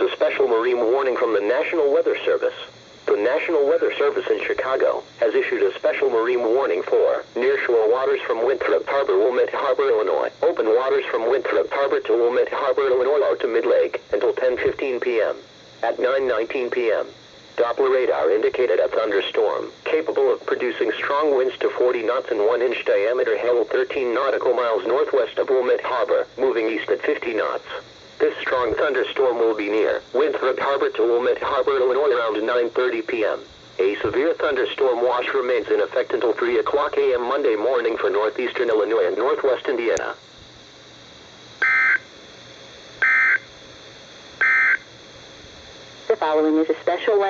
is a special marine warning from the National Weather Service. The National Weather Service in Chicago has issued a special marine warning for nearshore waters from Winthrop Harbor, Wilmette Harbor, Illinois. Open waters from Winthrop Harbor to Wilmette Harbor, Illinois are to mid-lake until 10:15 p.m. At 9:19 p.m., Doppler radar indicated a thunderstorm capable of producing strong winds to 40 knots and 1-inch diameter hail 13 nautical miles northwest of Wilmette Harbor, moving east at 50 knots. This strong thunderstorm will be near Winthrop Harbor to Wilmette Harbor, Illinois around 9:30 p.m. A severe thunderstorm watch remains in effect until 3 o'clock a.m. Monday morning for northeastern Illinois and northwest Indiana. The following is a special weather